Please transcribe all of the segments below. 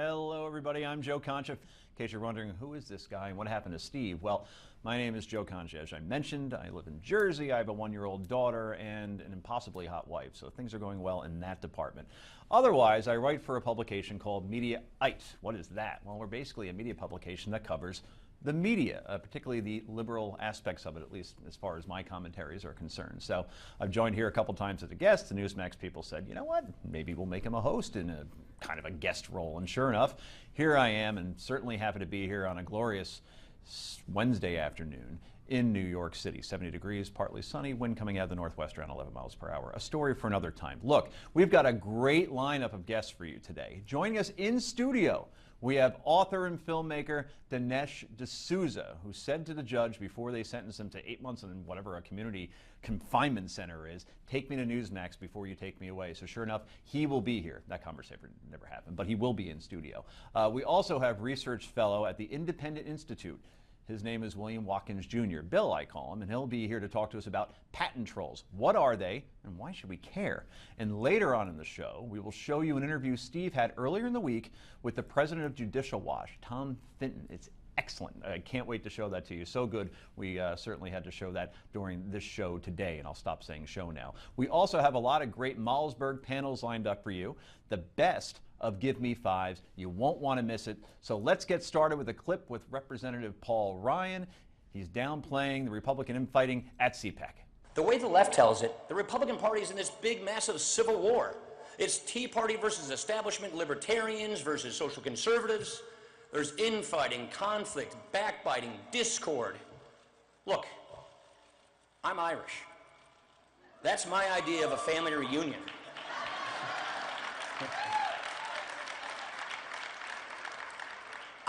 Hello, everybody. I'm Joe Concha. In case you're wondering, who is this guy and what happened to Steve? Well, my name is Joe Concha. As I mentioned, I live in Jersey. I have a 1-year-old daughter and an impossibly hot wife, so things are going well in that department. Otherwise, I write for a publication called Mediaite. What is that? Well, we're basically a media publication that covers the media, particularly the liberal aspects of it, at least as far as my commentaries are concerned. So I've joined here a couple times as a guest. The Newsmax people said, you know what, maybe we'll make him a host in a kind of a guest role. And sure enough, here I am, and certainly happy to be here on a glorious Wednesday afternoon in New York City. 70 degrees, partly sunny, wind coming out of the northwest around 11 miles per hour. A story for another time. Look, we've got a great lineup of guests for you today. Joining us in studio, we have author and filmmaker Dinesh D'Souza, who said to the judge before they sentenced him to 8 months in whatever a community confinement center is, take me to Newsmax before you take me away. So sure enough, he will be here. That conversation never happened, but he will be in studio. We also have research fellow at the Independent Institute. His name is William Watkins Jr. Bill, I call him, and he'll be here to talk to us about patent trolls. What are they, and why should we care? And later on in the show, we will show you an interview Steve had earlier in the week with the president of Judicial Watch, Tom Fitton. It's excellent. I can't wait to show that to you. So good, we certainly had to show that during this show today, and I'll stop saying show now. We also have a lot of great Malzberg panels lined up for you. The best of Give Me Fives. You won't want to miss it. So let's get started with a clip with Representative Paul Ryan. He's downplaying the Republican infighting at CPAC. The way the left tells it, the Republican Party is in this big, massive civil war. It's Tea Party versus establishment libertarians versus social conservatives. There's infighting, conflict, backbiting, discord. Look, I'm Irish. That's my idea of a family reunion.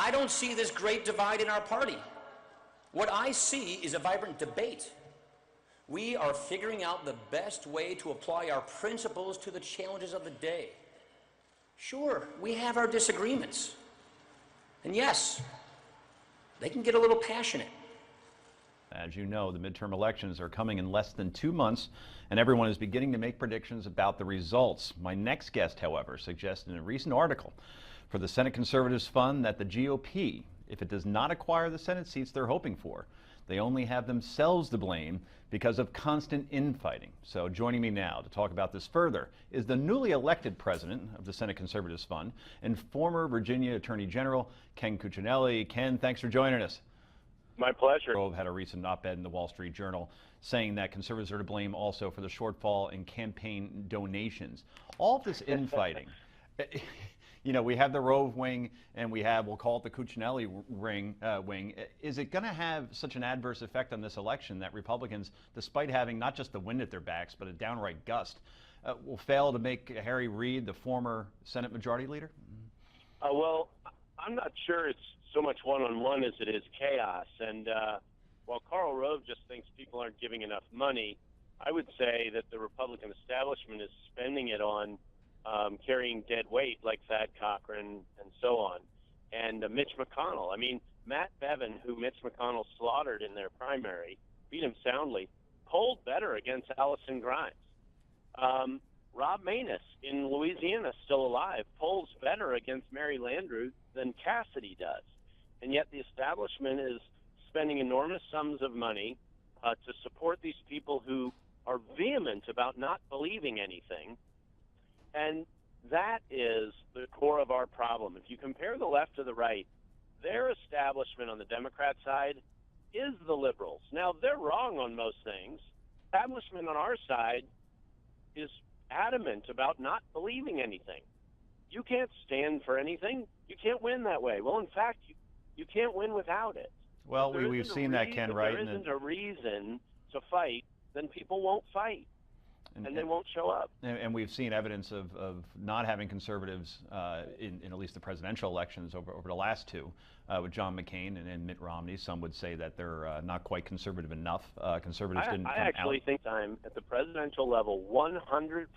I don't see this great divide in our party. What I see is a vibrant debate. We are figuring out the best way to apply our principles to the challenges of the day. Sure, we have our disagreements. And yes, they can get a little passionate. As you know, the midterm elections are coming in less than 2 months, and everyone is beginning to make predictions about the results. My next guest, however, suggested in a recent article for the Senate Conservatives Fund that the GOP, if it does not acquire the Senate seats they're hoping for, they only have themselves to blame because of constant infighting. So joining me now to talk about this further is the newly elected president of the Senate Conservatives Fund and former Virginia Attorney General Ken Cuccinelli. Ken, thanks for joining us. My pleasure. Grove had a recent op-ed in the Wall Street Journal saying that conservatives are to blame also for the shortfall in campaign donations. All of this infighting, you know, we have the Rove wing and we have, we'll call it the Cuccinelli wing. Is it going to have such an adverse effect on this election that Republicans, despite having not just the wind at their backs, but a downright gust, will fail to make Harry Reid the former Senate Majority Leader? Well, I'm not sure it's so much one-on-one as it is chaos. And while Karl Rove just thinks people aren't giving enough money, I would say that the Republican establishment is spending it on carrying dead weight like Thad Cochran and so on. And Mitch McConnell. I mean, Matt Bevin, who Mitch McConnell slaughtered in their primary, beat him soundly, polled better against Allison Grimes. Rob Maness in Louisiana, still alive, polls better against Mary Landrieu than Cassidy does. And yet the establishment is spending enormous sums of money to support these people who are vehement about not believing anything. And that is the core of our problem. If you compare the left to the right, their establishment on the Democrat side is the liberals. Now, they're wrong on most things. Establishment on our side is adamant about not believing anything. You can't stand for anything. You can't win that way. Well, in fact, you can't win without it. Well, we've seen that, Ken, right? If there isn't a reason to fight, then people won't fight. And they won't show up. And we've seen evidence of not having conservatives in at least the presidential elections over the last two, with John McCain and Mitt Romney. Some would say that they're not quite conservative enough. Conservatives didn't come out. I actually think I'm at the presidential level, 100%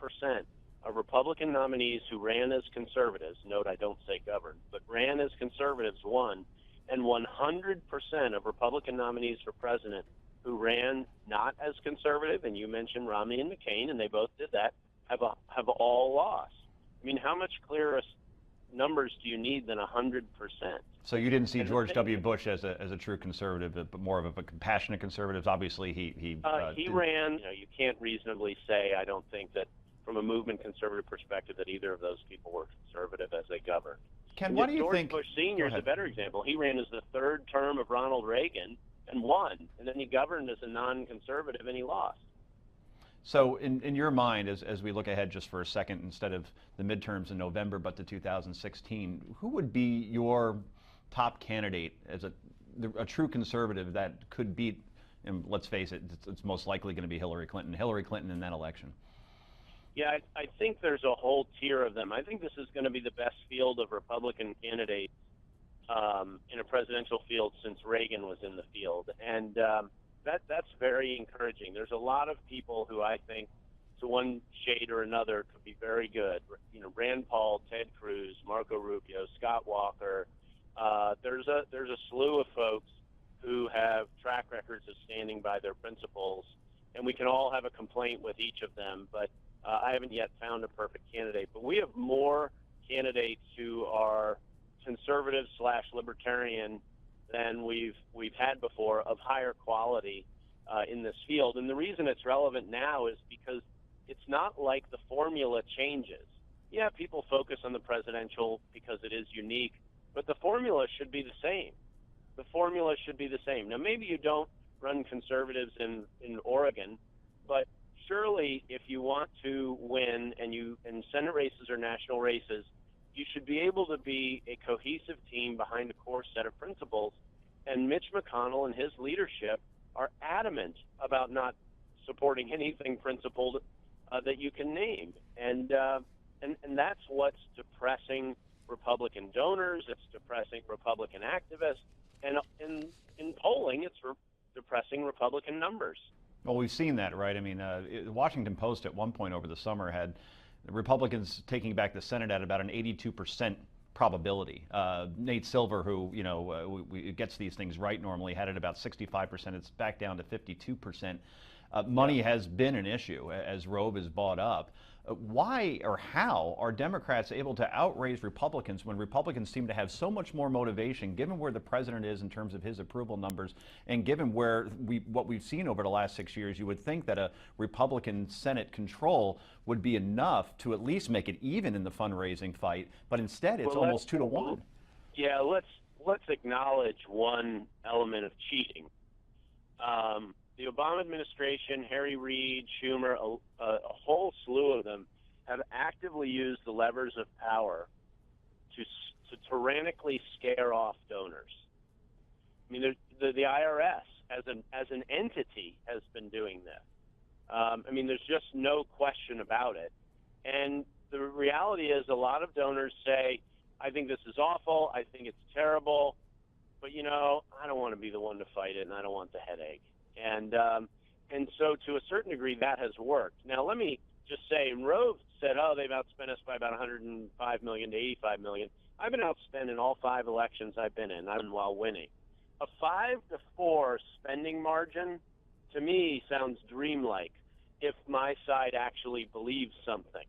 of Republican nominees who ran as conservatives, note I don't say governed, but ran as conservatives won, and 100% of Republican nominees for president who ran not as conservative, and you mentioned Romney and McCain, and they both did that, have all lost. I mean, how much clearer numbers do you need than 100%? So you didn't see George W. Bush as a true conservative, but more of a compassionate conservative. Obviously, he ran. You can't reasonably say, I don't think that from a movement conservative perspective that either of those people were conservative as they governed. Ken, what do you think? George Bush Sr. is a better example. He ran as the third term of Ronald Reagan and won, and then he governed as a non-conservative and he lost. So in your mind, as we look ahead just for a second, instead of the midterms in November, but to 2016, who would be your top candidate as a true conservative that could beat, and let's face it, it's most likely going to be Hillary Clinton in that election? Yeah, I think there's a whole tier of them. I think this is going to be the best field of Republican candidates in a presidential field since Reagan was in the field. And that's very encouraging. There's a lot of people who I think, to one shade or another, could be very good. Rand Paul, Ted Cruz, Marco Rubio, Scott Walker. There's a slew of folks who have track records of standing by their principles, and we can all have a complaint with each of them, but I haven't yet found a perfect candidate. But we have more candidates who are conservative/libertarian than we've had before, of higher quality in this field. And the reason it's relevant now is because it's not like the formula changes. Yeah, people focus on the presidential because it is unique, but the formula should be the same. The formula should be the same. Now, maybe you don't run conservatives in Oregon, but surely if you want to win in Senate races or national races, you should be able to be a cohesive team behind a core set of principles. And Mitch McConnell and his leadership are adamant about not supporting anything principled that you can name. And that's what's depressing Republican donors. It's depressing Republican activists. And in polling, it's depressing Republican numbers. Well, we've seen that, right? I mean, the Washington Post at one point over the summer had the Republicans taking back the Senate at about an 82% probability. Nate Silver, who gets these things right normally, had it about 65%. It's back down to 52%. Money has been an issue as Rove is bought up. Why or how are Democrats able to outraise Republicans when Republicans seem to have so much more motivation, given where the president is in terms of his approval numbers, and given what we've seen over the last 6 years? You would think that a Republican Senate control would be enough to at least make it even in the fundraising fight, but instead it's almost 2-1. Yeah, let's acknowledge one element of cheating. The Obama administration, Harry Reid, Schumer, a whole slew of them have actively used the levers of power to tyrannically scare off donors. I mean, the IRS as an entity has been doing this. I mean, there's just no question about it. And the reality is, a lot of donors say, I think this is awful, I think it's terrible, but I don't want to be the one to fight it, and I don't want the headache. And so to a certain degree that has worked. Now let me just say, Rove said, they've outspent us by about $105 million to $85 million. I've been outspent in all 5 elections I've been in, while winning. A 5-4 spending margin to me sounds dreamlike if my side actually believes something,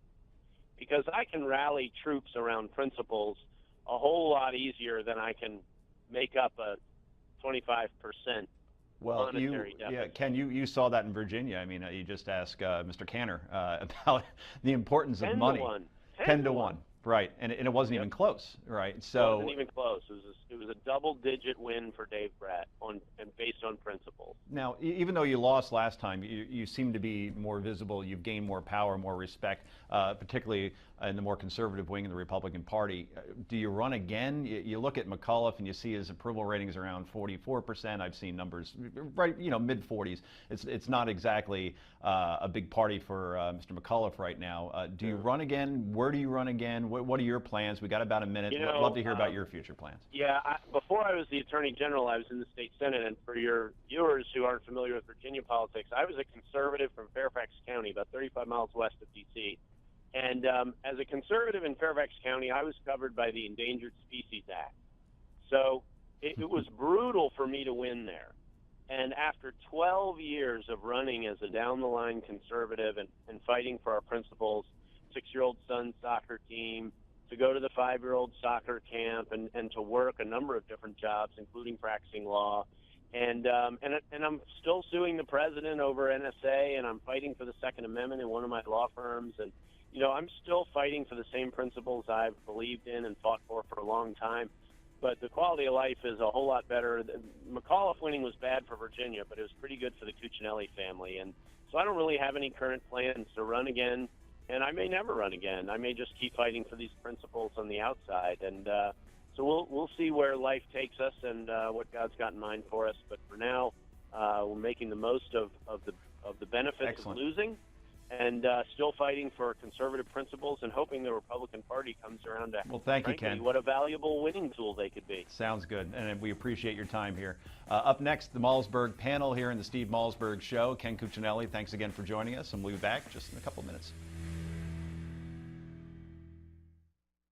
because I can rally troops around principles a whole lot easier than I can make up a 25% Well, Ken, you saw that in Virginia. I mean, you just ask Mr. Canner about the importance of money. 10 to 1. Right, and it wasn't even close, right? So it wasn't even close. It was a double-digit win for Dave Bratt based on principles. Now, even though you lost last time, you seem to be more visible. You've gained more power, more respect, particularly in the more conservative wing of the Republican Party. Do you run again? You look at McAuliffe and you see his approval ratings around 44%. I've seen numbers right, mid-40s. It's not exactly a big party for Mr. McAuliffe right now. Do you run again? Where do you run again? What are your plans? We got about a minute. I'd love to hear about your future plans. Yeah, before I was the Attorney General, I was in the state Senate, and for your viewers who aren't familiar with Virginia politics, I was a conservative from Fairfax County, about 35 miles west of D.C. And as a conservative in Fairfax County, I was covered by the Endangered Species Act. So it was brutal for me to win there. And after 12 years of running as a down-the-line conservative and fighting for our principles, 6-year-old son's soccer team, to go to the 5-year-old soccer camp and to work a number of different jobs, including practicing law. And I'm still suing the president over NSA, and I'm fighting for the Second Amendment in one of my law firms. And, you know, I'm still fighting for the same principles I've believed in and fought for a long time. But the quality of life is a whole lot better. McAuliffe winning was bad for Virginia, but it was pretty good for the Cuccinelli family. And so I don't really have any current plans to run again, and I may never run again. I may just keep fighting for these principles on the outside. And so we'll see where life takes us and what God's got in mind for us. But for now, we're making the most of the benefits Excellent. of losing, and still fighting for conservative principles and hoping the Republican Party comes around to, Well, thank you, frankly, Ken. what a valuable winning tool they could be. Sounds good, and we appreciate your time here. Up next, the Malzberg panel here in the Steve Malzberg Show. Ken Cuccinelli, thanks again for joining us, and we'll be back just in a couple minutes.